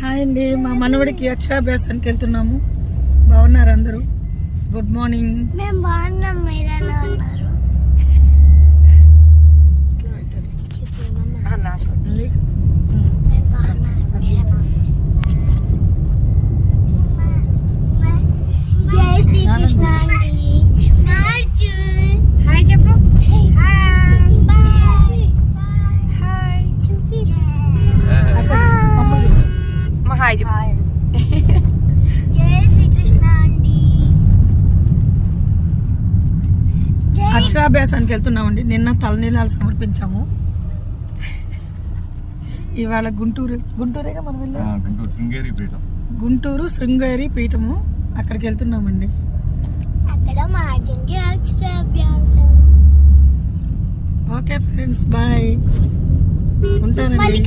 Hi అండి, మా మనవడికి అక్షరాభ్యాసానికి వెళ్తున్నాము. బాగున్నారు అందరూ? Good morning. మేము బాగున్నాం, మీరు ఎలా ఉన్నారు? జై శ్రీకృష్ణ. హాయ్ చెప్పు. హాయ్ చెప్పు. జై శ్రీకృష్ణ అండి. అక్షరాభ్యాసానికి వెళ్తున్నామండి. నిన్న తలనీలాలు సమర్పించాము. ఇవాళ గుంటూరేగా మనం గుంటూరు శృంగేరి పీఠము, అక్కడికి వెళ్తున్నామండి. అక్కడ మార్జిన్కి అక్షరాభ్యాసం. Okay friends, bye. ఉంటానండి.